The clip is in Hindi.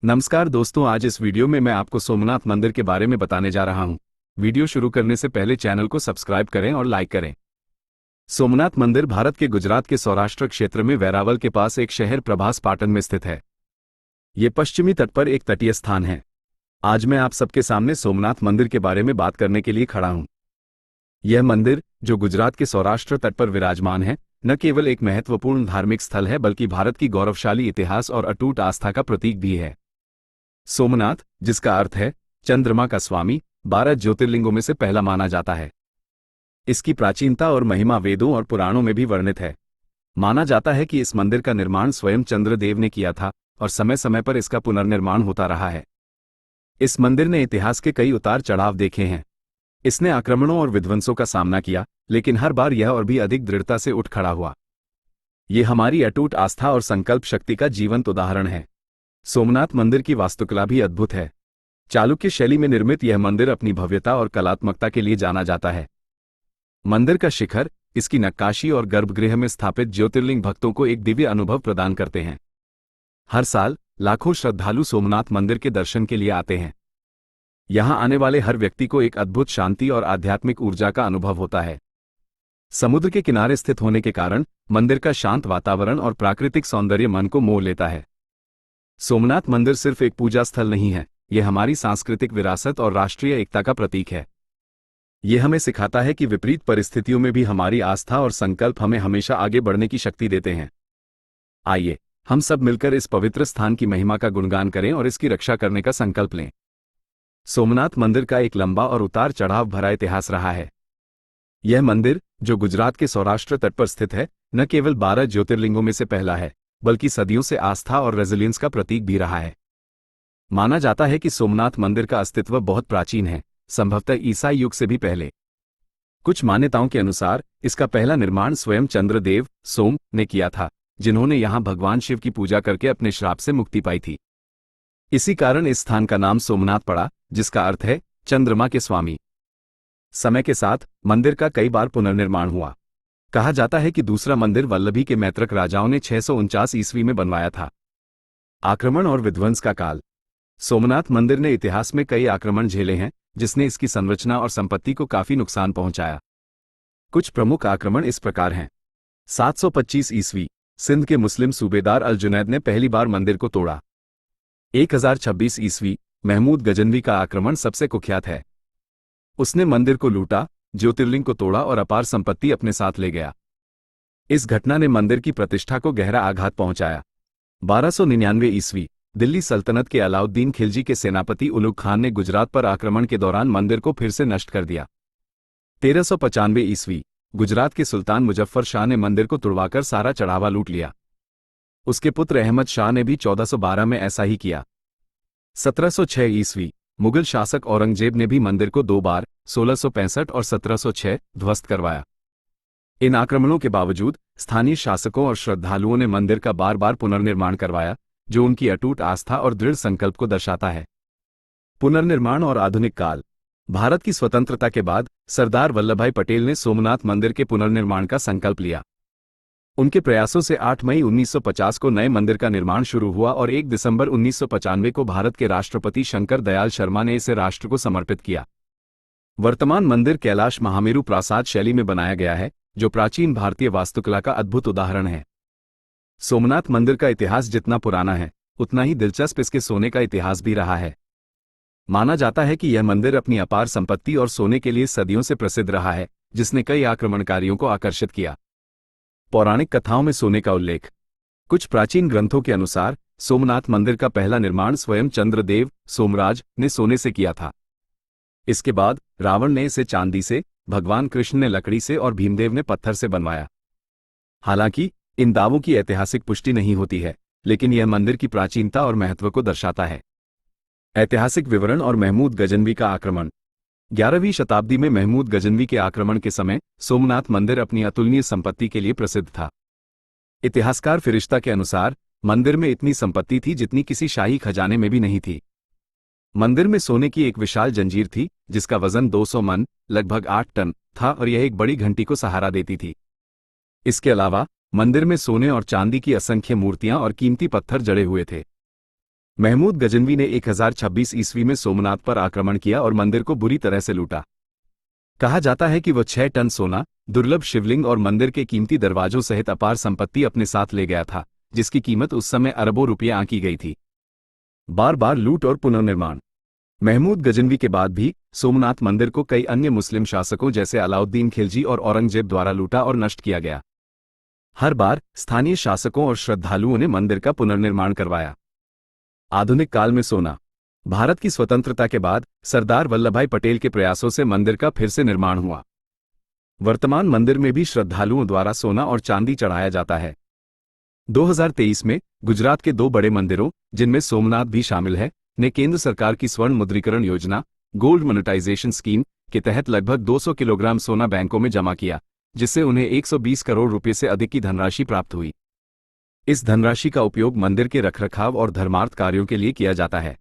नमस्कार दोस्तों, आज इस वीडियो में मैं आपको सोमनाथ मंदिर के बारे में बताने जा रहा हूं। वीडियो शुरू करने से पहले चैनल को सब्सक्राइब करें और लाइक करें। सोमनाथ मंदिर भारत के गुजरात के सौराष्ट्र क्षेत्र में वेरावल के पास एक शहर प्रभास पाटन में स्थित है। ये पश्चिमी तट पर एक तटीय स्थान है। आज मैं आप सबके सामने सोमनाथ मंदिर के बारे में बात करने के लिए खड़ा हूं। यह मंदिर, जो गुजरात के सौराष्ट्र तट पर विराजमान है, न केवल एक महत्वपूर्ण धार्मिक स्थल है बल्कि भारत की गौरवशाली इतिहास और अटूट आस्था का प्रतीक भी है। सोमनाथ, जिसका अर्थ है चंद्रमा का स्वामी, 12 ज्योतिर्लिंगों में से पहला माना जाता है। इसकी प्राचीनता और महिमा वेदों और पुराणों में भी वर्णित है। माना जाता है कि इस मंदिर का निर्माण स्वयं चंद्रदेव ने किया था और समय समय पर इसका पुनर्निर्माण होता रहा है। इस मंदिर ने इतिहास के कई उतार चढ़ाव देखे हैं। इसने आक्रमणों और विध्वंसों का सामना किया, लेकिन हर बार यह और भी अधिक दृढ़ता से उठ खड़ा हुआ। ये हमारी अटूट आस्था और संकल्प शक्ति का जीवंत उदाहरण है। सोमनाथ मंदिर की वास्तुकला भी अद्भुत है। चालुक्य शैली में निर्मित यह मंदिर अपनी भव्यता और कलात्मकता के लिए जाना जाता है। मंदिर का शिखर, इसकी नक्काशी और गर्भगृह में स्थापित ज्योतिर्लिंग भक्तों को एक दिव्य अनुभव प्रदान करते हैं। हर साल लाखों श्रद्धालु सोमनाथ मंदिर के दर्शन के लिए आते हैं। यहां आने वाले हर व्यक्ति को एक अद्भुत शांति और आध्यात्मिक ऊर्जा का अनुभव होता है। समुद्र के किनारे स्थित होने के कारण मंदिर का शांत वातावरण और प्राकृतिक सौंदर्य मन को मोह लेता है। सोमनाथ मंदिर सिर्फ एक पूजा स्थल नहीं है, यह हमारी सांस्कृतिक विरासत और राष्ट्रीय एकता का प्रतीक है। यह हमें सिखाता है कि विपरीत परिस्थितियों में भी हमारी आस्था और संकल्प हमें हमेशा आगे बढ़ने की शक्ति देते हैं। आइए, हम सब मिलकर इस पवित्र स्थान की महिमा का गुणगान करें और इसकी रक्षा करने का संकल्प लें। सोमनाथ मंदिर का एक लंबा और उतार चढ़ाव भरा इतिहास रहा है। यह मंदिर, जो गुजरात के सौराष्ट्र तट पर स्थित है, न केवल 12 ज्योतिर्लिंगों में से पहला है, बल्कि सदियों से आस्था और रेजिलियंस का प्रतीक भी रहा है। माना जाता है कि सोमनाथ मंदिर का अस्तित्व बहुत प्राचीन है, संभवतः ईसाई युग से भी पहले। कुछ मान्यताओं के अनुसार इसका पहला निर्माण स्वयं चंद्रदेव सोम ने किया था, जिन्होंने यहां भगवान शिव की पूजा करके अपने श्राप से मुक्ति पाई थी। इसी कारण इस स्थान का नाम सोमनाथ पड़ा, जिसका अर्थ है चंद्रमा के स्वामी। समय के साथ मंदिर का कई बार पुनर्निर्माण हुआ। कहा जाता है कि दूसरा मंदिर वल्लभी के मैत्रक राजाओं ने 649 ईस्वी में बनवाया था। आक्रमण और विध्वंस का काल। सोमनाथ मंदिर ने इतिहास में कई आक्रमण झेले हैं, जिसने इसकी संरचना और संपत्ति को काफी नुकसान पहुंचाया। कुछ प्रमुख आक्रमण इस प्रकार हैं। 725 ईस्वी, सिंध के मुस्लिम सूबेदार अल जुनैद ने पहली बार मंदिर को तोड़ा। 1026 ईस्वी, महमूद गजनवी का आक्रमण सबसे कुख्यात है। उसने मंदिर को लूटा, ज्योतिर्लिंग को तोड़ा और अपार संपत्ति अपने साथ ले गया। इस घटना ने मंदिर की प्रतिष्ठा को गहरा आघात पहुंचाया। 1299 ईस्वी, दिल्ली सल्तनत के अलाउद्दीन खिलजी के सेनापति उलुग खान ने गुजरात पर आक्रमण के दौरान मंदिर को फिर से नष्ट कर दिया। 1395 ईस्वी, गुजरात के सुल्तान मुजफ्फर शाह ने मंदिर को तुड़वाकर सारा चढ़ावा लूट लिया। उसके पुत्र अहमद शाह ने भी 1412 में ऐसा ही किया। 1706 ईस्वी, मुगल शासक औरंगजेब ने भी मंदिर को 2 बार 1665 और 1706 ध्वस्त करवाया। इन आक्रमणों के बावजूद स्थानीय शासकों और श्रद्धालुओं ने मंदिर का बार बार पुनर्निर्माण करवाया, जो उनकी अटूट आस्था और दृढ़ संकल्प को दर्शाता है। पुनर्निर्माण और आधुनिक काल। भारत की स्वतंत्रता के बाद सरदार वल्लभभाई पटेल ने सोमनाथ मंदिर के पुनर्निर्माण का संकल्प लिया। उनके प्रयासों से 8 मई 1950 को नए मंदिर का निर्माण शुरू हुआ और 1 दिसंबर 1995 को भारत के राष्ट्रपति शंकर दयाल शर्मा ने इसे राष्ट्र को समर्पित किया। वर्तमान मंदिर कैलाश महामेरु प्रासाद शैली में बनाया गया है, जो प्राचीन भारतीय वास्तुकला का अद्भुत उदाहरण है। सोमनाथ मंदिर का इतिहास जितना पुराना है, उतना ही दिलचस्प इसके सोने का इतिहास भी रहा है। माना जाता है कि यह मंदिर अपनी अपार संपत्ति और सोने के लिए सदियों से प्रसिद्ध रहा है, जिसने कई आक्रमणकारियों को आकर्षित किया। पौराणिक कथाओं में सोने का उल्लेख। कुछ प्राचीन ग्रंथों के अनुसार सोमनाथ मंदिर का पहला निर्माण स्वयं चंद्रदेव सोमराज ने सोने से किया था। इसके बाद रावण ने इसे चांदी से, भगवान कृष्ण ने लकड़ी से और भीमदेव ने पत्थर से बनवाया। हालांकि इन दावों की ऐतिहासिक पुष्टि नहीं होती है, लेकिन यह मंदिर की प्राचीनता और महत्व को दर्शाता है। ऐतिहासिक विवरण और महमूद गजनवी का आक्रमण। 11वीं शताब्दी में महमूद गजनवी के आक्रमण के समय सोमनाथ मंदिर अपनी अतुलनीय संपत्ति के लिए प्रसिद्ध था। इतिहासकार फिरिश्ता के अनुसार मंदिर में इतनी संपत्ति थी जितनी किसी शाही खजाने में भी नहीं थी। मंदिर में सोने की एक विशाल जंजीर थी, जिसका वजन 200 मन लगभग 8 टन था और यह एक बड़ी घंटी को सहारा देती थी। इसके अलावा मंदिर में सोने और चांदी की असंख्य मूर्तियां और कीमती पत्थर जड़े हुए थे। महमूद गजनवी ने 1026 ईस्वी में सोमनाथ पर आक्रमण किया और मंदिर को बुरी तरह से लूटा। कहा जाता है कि वह 6 टन सोना, दुर्लभ शिवलिंग और मंदिर के कीमती दरवाजों सहित अपार संपत्ति अपने साथ ले गया था, जिसकी कीमत उस समय अरबों रुपये आंकी गई थी। बार बार लूट और पुनर्निर्माण। महमूद गजनवी के बाद भी सोमनाथ मंदिर को कई अन्य मुस्लिम शासकों जैसे अलाउद्दीन खिलजी और औरंगजेब द्वारा लूटा और नष्ट किया गया। हर बार स्थानीय शासकों और श्रद्धालुओं ने मंदिर का पुनर्निर्माण करवाया। आधुनिक काल में सोना। भारत की स्वतंत्रता के बाद सरदार वल्लभभाई पटेल के प्रयासों से मंदिर का फिर से निर्माण हुआ। वर्तमान मंदिर में भी श्रद्धालुओं द्वारा सोना और चांदी चढ़ाया जाता है। 2023 में गुजरात के 2 बड़े मंदिरों, जिनमें सोमनाथ भी शामिल है, ने केंद्र सरकार की स्वर्ण मुद्रीकरण योजना गोल्ड मोनेटाइजेशन स्कीम के तहत लगभग 200 किलोग्राम सोना बैंकों में जमा किया, जिससे उन्हें 120 करोड़ रुपए से अधिक की धनराशि प्राप्त हुई। इस धनराशि का उपयोग मंदिर के रखरखाव और धर्मार्थ कार्यों के लिए किया जाता है।